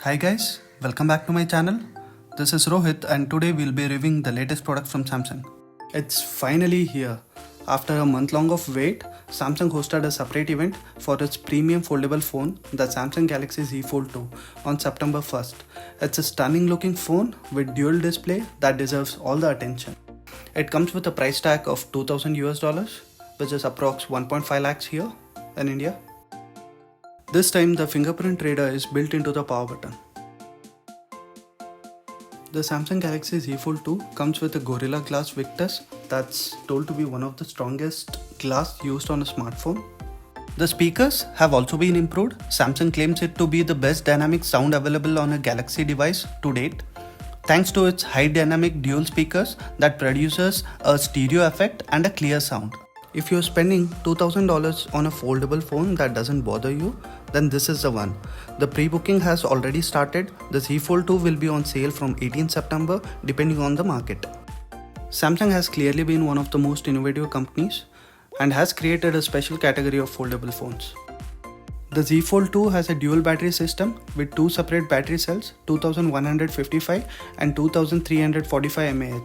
Hi guys, welcome back to my channel. This is Rohit and today we'll be reviewing the latest product from Samsung. It's finally here. After a month long of wait, Samsung hosted a separate event for its premium foldable phone, the Samsung Galaxy Z Fold 2 on September 1st. It's a stunning looking phone with dual display that deserves all the attention. It comes with a price tag of $2000, which is approx 1.5 lakhs here in India. This time the fingerprint reader is built into the power button. The Samsung Galaxy Z Fold 2 comes with a Gorilla Glass Victus that's told to be one of the strongest glass used on a smartphone. The speakers have also been improved. Samsung claims it to be the best dynamic sound available on a Galaxy device to date, thanks to its high dynamic dual speakers that produces a stereo effect and a clear sound. If you're spending $2000 on a foldable phone that doesn't bother you, then this is the one. The pre-booking has already started. The Z Fold 2 will be on sale from 18 September depending on the market. Samsung has clearly been one of the most innovative companies and has created a special category of foldable phones. The Z Fold 2 has a dual battery system with two separate battery cells, 2155 and 2345 mAh.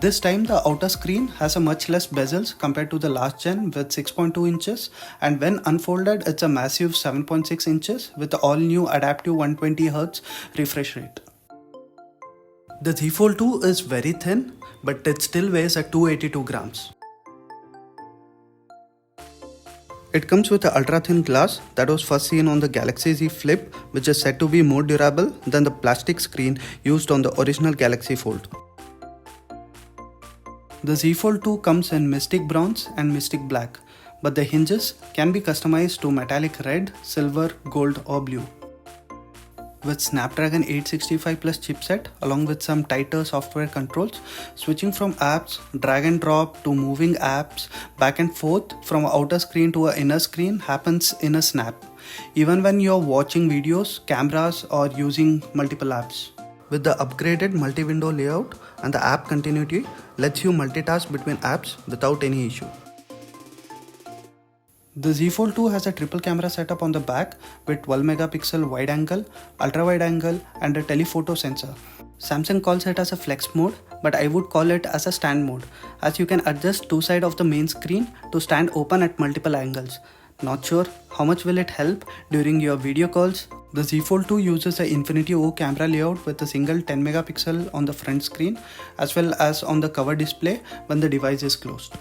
This time the outer screen has a much less bezels compared to the last gen with 6.2 inches, and when unfolded it's a massive 7.6 inches with the all new adaptive 120Hz refresh rate. The Z Fold 2 is very thin, but it still weighs at 282 grams. It comes with the ultra thin glass that was first seen on the Galaxy Z Flip, which is said to be more durable than the plastic screen used on the original Galaxy Fold. The Z Fold 2 comes in Mystic Bronze and Mystic Black, but the hinges can be customized to metallic red, silver, gold or blue. With Snapdragon 865 Plus chipset along with some tighter software controls, switching from apps, drag and drop to moving apps back and forth from outer screen to an inner screen happens in a snap, even when you're watching videos, cameras or using multiple apps. With the upgraded multi-window layout and the app continuity lets you multitask between apps without any issue. The Z Fold 2 has a triple camera setup on the back with 12 megapixel wide angle, ultra wide angle and a telephoto sensor. Samsung calls it as a flex mode, but I would call it as a stand mode, as you can adjust two sides of the main screen to stand open at multiple angles. Not sure how much will it help during your video calls. The Z Fold 2 uses a Infinity O camera layout with a single 10 megapixel on the front screen as well as on the cover display when the device is closed.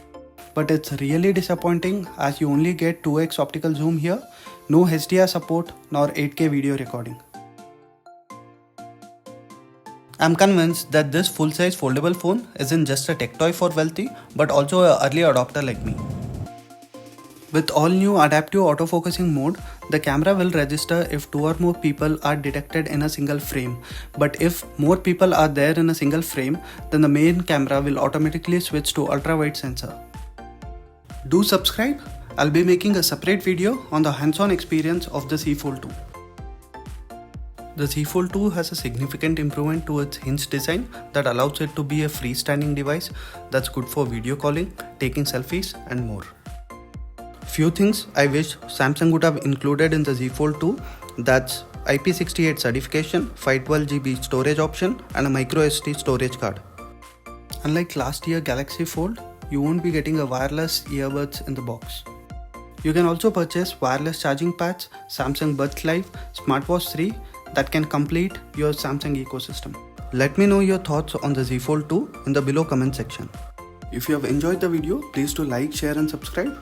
But it's really disappointing as you only get 2x optical zoom here, no HDR support nor 8K video recording. I'm convinced that this full-size foldable phone isn't just a tech toy for wealthy but also an early adopter like me. With all new adaptive autofocusing mode, the camera will register if two or more people are detected in a single frame. But if more people are there in a single frame, then the main camera will automatically switch to ultra-wide sensor. Do subscribe. I'll be making a separate video on the hands-on experience of the Z Fold 2. The Z Fold 2 has a significant improvement to its hinge design that allows it to be a freestanding device that's good for video calling, taking selfies and more. Few things I wish Samsung would have included in the Z Fold 2, that's IP68 certification, 512GB storage option and a microSD storage card. Unlike last year Galaxy Fold, you won't be getting a wireless earbuds in the box. You can also purchase wireless charging pads, Samsung Buds Live, Smartwatch 3 that can complete your Samsung ecosystem. Let me know your thoughts on the Z Fold 2 in the below comment section. If you have enjoyed the video, please do like, share and subscribe.